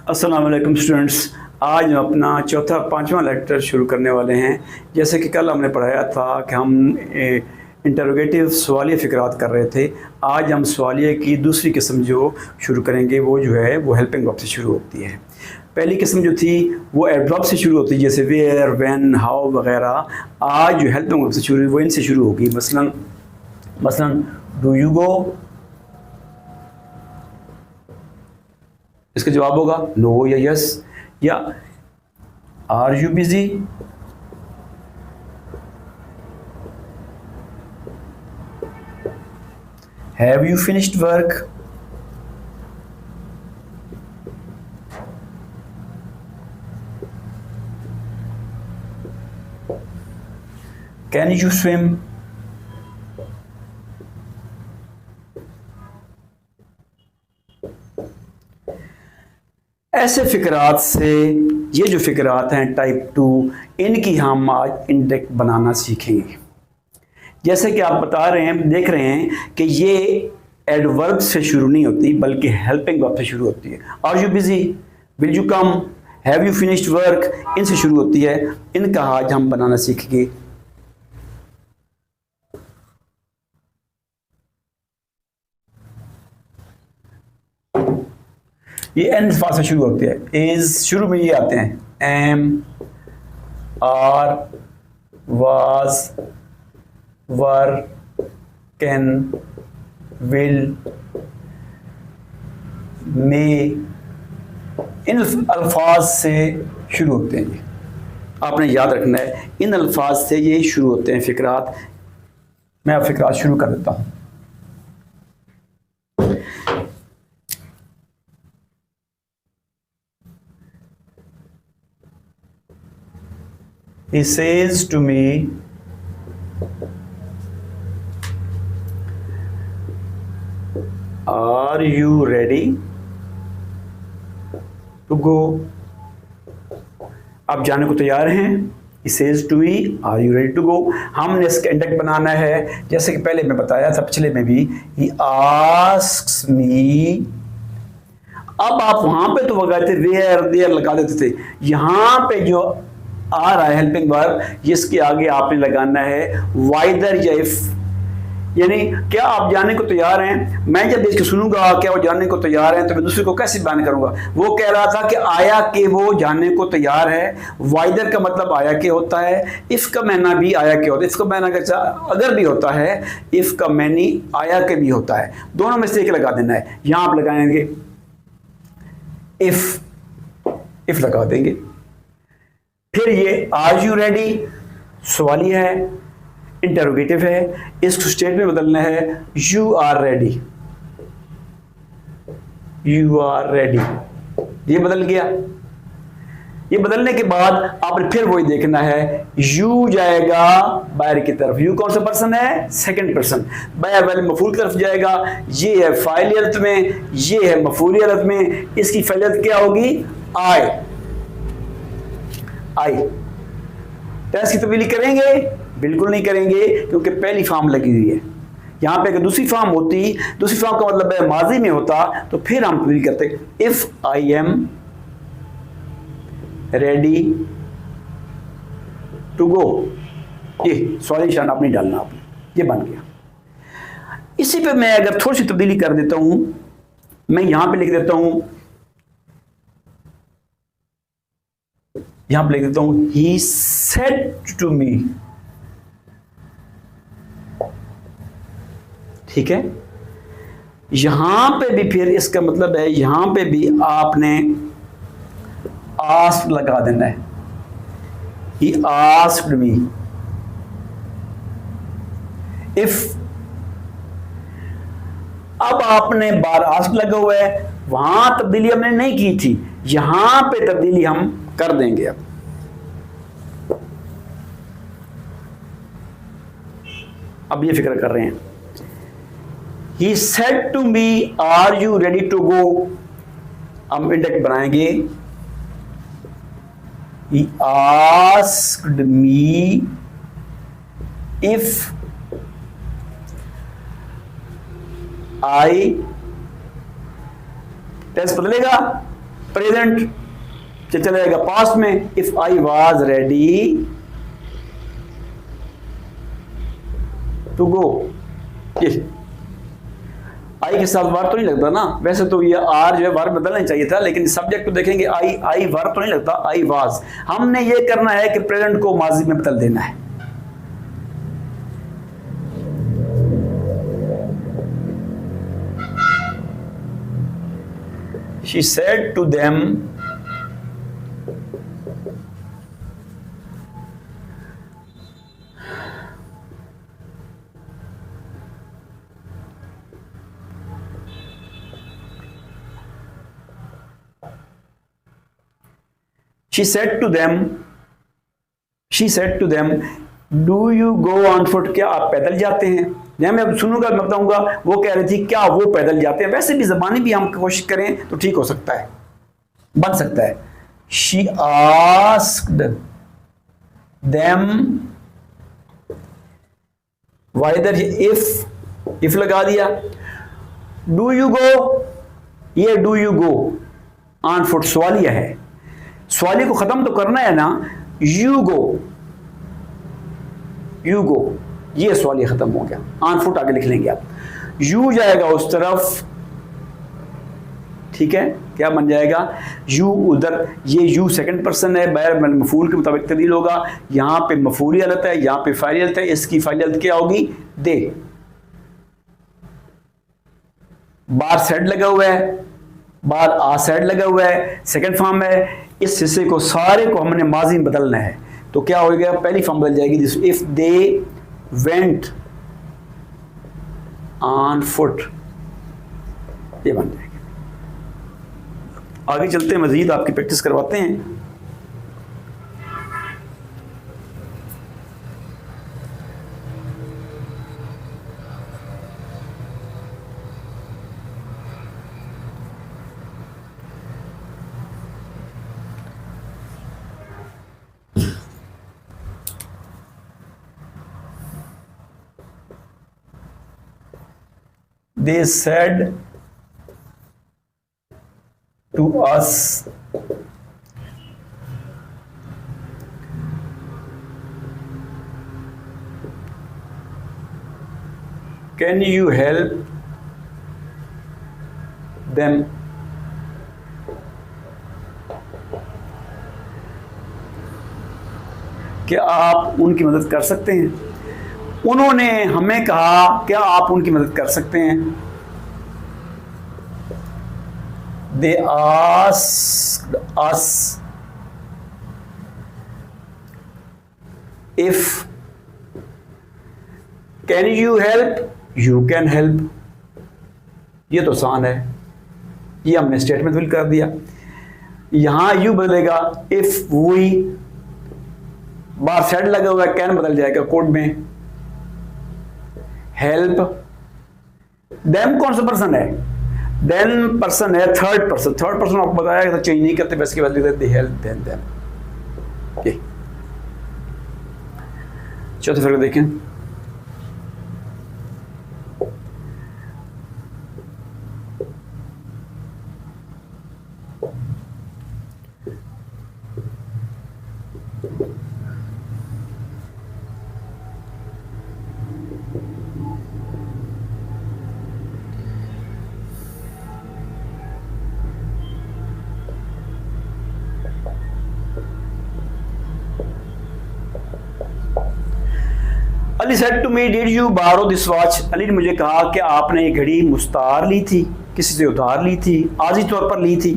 अस्सलाम वालेकुम स्टूडेंट्स। आज हम अपना चौथा पांचवा लेक्चर शुरू करने वाले हैं। जैसे कि कल हमने पढ़ाया था कि हम इंटरोगेटिव सवालिया फ़िक्रात कर रहे थे। आज हम सवालिया की दूसरी किस्म जो शुरू करेंगे वो जो है वो हेल्पिंग वर्ब से शुरू होती है। पहली किस्म जो थी वो एडवर्ब से शुरू होती है, जैसे वेयर, व्हेन, हाउ वगैरह। आज जो हेल्पिंग वर्ब से शुरू वो इनसे शुरू होगी। मसलन डू यू गो, इसका जवाब होगा नो या यस। या are you busy, have you finished work, can you swim. ऐसे फ़िक्रात से ये जो फ़िक्रात हैं टाइप 2, इनकी हम आज इंडेक्स बनाना सीखेंगे। जैसे कि आप बता रहे हैं, देख रहे हैं कि ये एडवर्ब से शुरू नहीं होती बल्कि हेल्पिंग वर्ब से शुरू होती है। Are you busy, will you come, have you finished work, इनसे शुरू होती है। इनका आज हम बनाना सीखेंगे। ये एन अल्फाज से शुरू होते हैं। इज शुरू में ये आते हैं, am, are, was, were, can, will, may, इन अल्फाज से शुरू होते हैं। आपने याद रखना है, इन अल्फाज से ये शुरू होते हैं फ़िक्रात। मैं अब फ़िक्रात शुरू कर देता हूँ। He says to me, are you ready to go? आप जाने को तैयार हैं? He says to me, are you ready to go? हमने इसका इंडेक्स बनाना है। जैसे कि पहले मैं बताया था, पिछले में भी, he asks me। अब आप वहां पे तो लगाते वेयर देयर लगा देते थे। यहां पे जो आ रहा है हेल्पिंग वर्ब, इसके आगे आपने लगाना है वाइदर या इफ। यानी क्या आप जाने को तैयार हैं। मैं जब इसको सुनूंगा क्या वो जाने को तैयार हैं, तो मैं दूसरे को कैसे बयान करूंगा। वो कह रहा था कि आया कि वो जाने को तैयार है। वाइदर का मतलब आया के होता है, इफ का मैना भी आया के होता है। इसका मैना अगर भी होता है, इफ का मैनी आया के भी होता है। दोनों में से एक लगा देना है। यहां आप लगाएंगे इफ लगा देंगे। फिर ये आर यू रेडी सवाली है, इंटरोगेटिव है। इसको स्टेट में बदलना है you are ready. You are ready, ये बदल गया। ये बदलने के बाद आपने फिर वही देखना है, यू जाएगा बाहर की तरफ। यू कौन सा पर्सन है? Second person. बाहर वाले मफूल की तरफ जाएगा। ये है फाइलियत में, ये है मफूलियत में। इसकी फाइलियत क्या होगी? आई। टेंस की तब्दीली करेंगे? बिल्कुल नहीं करेंगे, क्योंकि पहली फॉर्म लगी हुई है। यहां पे अगर दूसरी फॉर्म होती, दूसरी फॉर्म का मतलब है माजी में होता, तो फिर हम तब्दीली करते। If I am ready to go, ये सॉरी निशान आप नहीं डालना, आपने ये बन गया। इसी पे मैं अगर थोड़ी सी तब्दीली कर देता हूं, मैं यहां पे लिख देता हूं, यहां पे लिख देता हूं he said to me। ठीक है। यहां पे भी फिर इसका मतलब है, यहां पे भी आपने asked लगा देना है। he asked me। if अब आपने बार asked लगा हुआ है, वहां तब्दीली हमने नहीं की थी, यहां पे तब्दीली हम कर देंगे। अब ये फिक्र कर रहे हैं, He said to me, are you ready to go? हम इंडेक्स बनाएंगे। He asked me if I tense बदलेगा प्रेजेंट चला जाएगा पास्ट में, if I was ready to go. ये आई के साथ वर्ब तो नहीं लगता ना, वैसे तो ये आर जो है वर्ब बदलना चाहिए था, लेकिन सब्जेक्ट को देखेंगे आई वर्ब तो नहीं लगता, आई वाज। हमने ये करना है कि प्रेजेंट को माजी में बदल देना है। She said to them, she said to them, do you go on foot? क्या आप पैदल जाते हैं? जब मैं सुनूंगा मैं बताऊंगा वो कह रही थी क्या वो पैदल जाते हैं। वैसे भी जबानी भी हम कोशिश करें तो ठीक हो सकता है, बन सकता है। She asked them whether, if लगा दिया, do you go, ये do you go on foot सवालिया है, सवालिया को खत्म तो करना है ना, you go ये सवालिया खत्म हो गया, ऑन फुट आगे लिख लेंगे आप, यू जाएगा उस तरफ, ठीक है, क्या बन जाएगा, यू उधर, ये यू सेकंड पर्सन है, बैर मफूल के मुताबिक तब्दील होगा, यहां पे मफूली हालत है, यहां पे फाइल हालत है, इसकी फाइल हालत क्या होगी, दे। बार सेड लगा हुआ है, बार आ सेड लगा हुआ है, सेकंड फॉर्म है, इस हिस्से को सारे को हमने माजी में बदलना है, तो क्या हो गया, पहली फॉर्म बदल जाएगी, if they went on foot, ये बन जाएगा। आगे चलते हैं, मजीद आपकी प्रैक्टिस करवाते हैं। They said to us, can you help them? क्या आप उनकी मदद कर सकते हैं? उन्होंने हमें कहा क्या आप उनकी मदद कर सकते हैं? They asked us if can you help, you can help। ये तो आसान है, ये हमने स्टेटमेंट फिल कर दिया। यहां यू बदलेगा, इफ वी, बार सेड लगा हुआ है, कैन बदल जाएगा कोड में, हेल्प, देम कौन सा पर्सन है, देन पर्सन है थर्ड पर्सन, आपको बताया था चेंज नहीं करते, बस के बाद लिख देते हेल्प देन देम। चौथे फिर देखें, Ali said to me did you borrow this watch. Ali ने मुझे कहा कि आपने ये घड़ी मुस्तार ली थी, किसी से उधार ली थी, आजी तौर पर ली थी।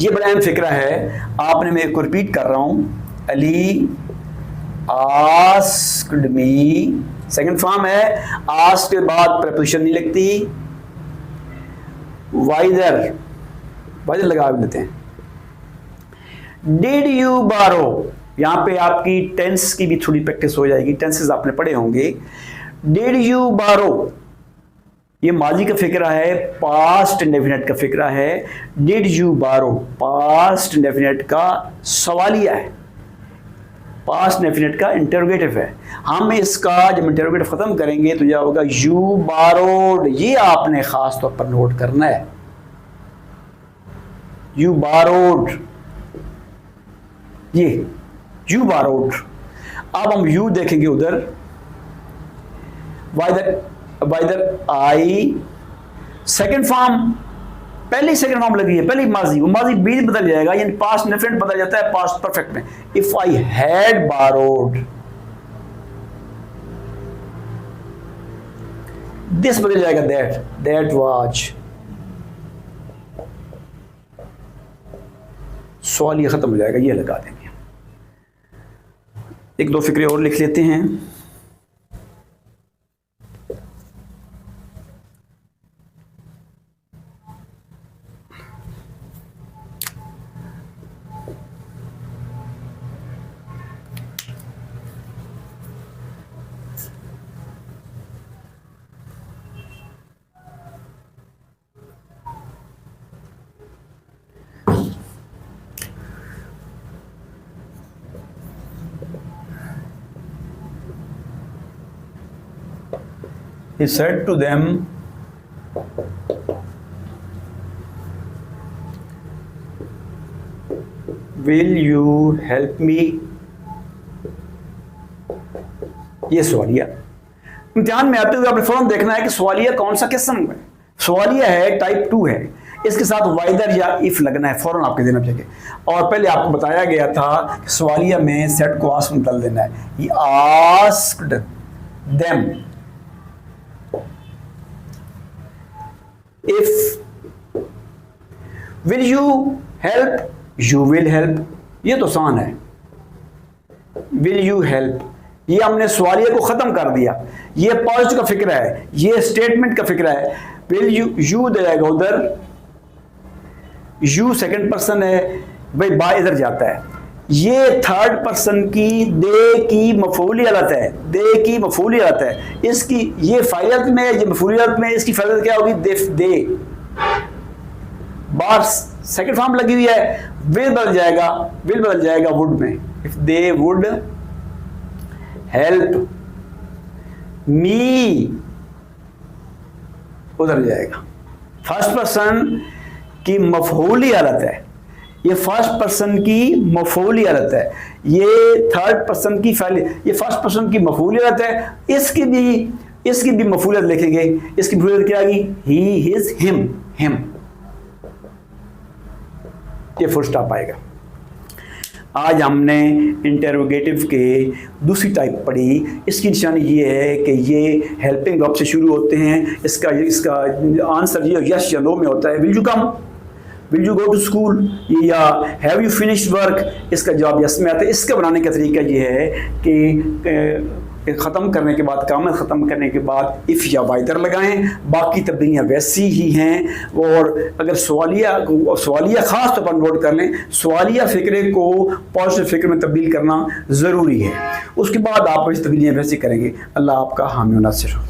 ये बड़ा अहम फिक्रा है, आपने, मैं को रिपीट कर रहा हूं, Ali asked me, second form है, आस्क के बाद प्रपोजिशन नहीं लगती, वाइदर लगा लेते हैं। डिड यू बारो, यहां पे आपकी टेंस की भी थोड़ी प्रैक्टिस हो जाएगी, टेंसेस आपने पढ़े होंगे। डिड यू बारो, ये माजी का फिक्रा है, पास्ट इंडेफिनिट का फिक्रा है। डिड यू बारो पास्ट इंडेफिनिट का सवालिया है, पास्ट इंडेफिनिट का इंटरोगेटिव है। हम इसका जब इंटरोगेटिव खत्म करेंगे तो यह होगा यू बारोड, ये आपने खास तौर पर नोट करना है। यू बारोड, ये यू बारोड। अब हम यू देखेंगे उधर, वाइदर आई, सेकेंड फॉर्म, पहली सेकेंड फॉर्म लगी है, पहली माजी, वो माजी बीच बदल जाएगा, यानी पास्ट डिफरेंट बदल जाता है पास्ट परफेक्ट में। If I had borrowed, this बदल जाएगा दैट वाज। सवाल ये खत्म हो जाएगा, ये लगा देंगे। एक दो फिक्रे और लिख लेते हैं। He said to them, will you help me? ये सवालिया इम्तिहान में आते हुए आपने फौरन देखना है कि सवालिया कौन सा किस्म है। सवालिया है टाइप 2 है, इसके साथ वाइदर या इफ लगना है, फौरन आपके देना चाहिए। और पहले आपको बताया गया था कि सवालिया में सेट को आस्क में बदल देना है। He asked them if, will you help, you will help, ये तो आसान है। will you help, ये हमने सवालिया को खत्म कर दिया। ये पॉजिटिव का फिक्र है, ये स्टेटमेंट का फिक्र है। will you दे जाएगा उधर, you सेकंड पर्सन है भाई, बा इधर जाता है। ये थर्ड पर्सन की दे की मफूली हालत है, दे की मफूली हालत है। इसकी ये फाइलत में, ये मफूली हालत में, इसकी फाइलत क्या होगी, दे। बार सेकंड फॉर्म लगी हुई है, विल बदल जाएगा वुड में। If they would help me, उधर जाएगा। फर्स्ट पर्सन की मफूली हालत है, ये फर्स्ट पर्सन की मफूली हालत है, ये थर्ड पर्सन की ये फर्स्ट पर्सन की मफूली हालत है। इसकी भी मफूलियत लिखेंगे। इसकी मफूलियत क्या आएगी, ही, हिज, हिम। ये फुल स्टॉप आएगा। आज हमने इंटरोगेटिव के दूसरी टाइप पढ़ी। इसकी निशानी ये है कि ये हेल्पिंग वर्ब से शुरू होते हैं। इसका आंसर ये यस या नो में होता है। Will you come, will you go to school, या हैव यू फिनिश्ड वर्क, इसका जवाब यस में आता है। इसका बनाने का तरीका ये है कि ख़त्म करने के बाद, काम ख़त्म करने के बाद इफ़ या वाइदर लगाएं। बाकी तब्दीलियाँ वैसी ही हैं। और अगर सवालिया ख़ास तौर पर नोट कर लें, सवालिया फ़िक्रे को पॉजिटिव फ़िक्र में तब्दील करना ज़रूरी है। उसके बाद आप इस तब्दीलियाँ वैसी करेंगे। अल्लाह आपका हामी नासिर हो।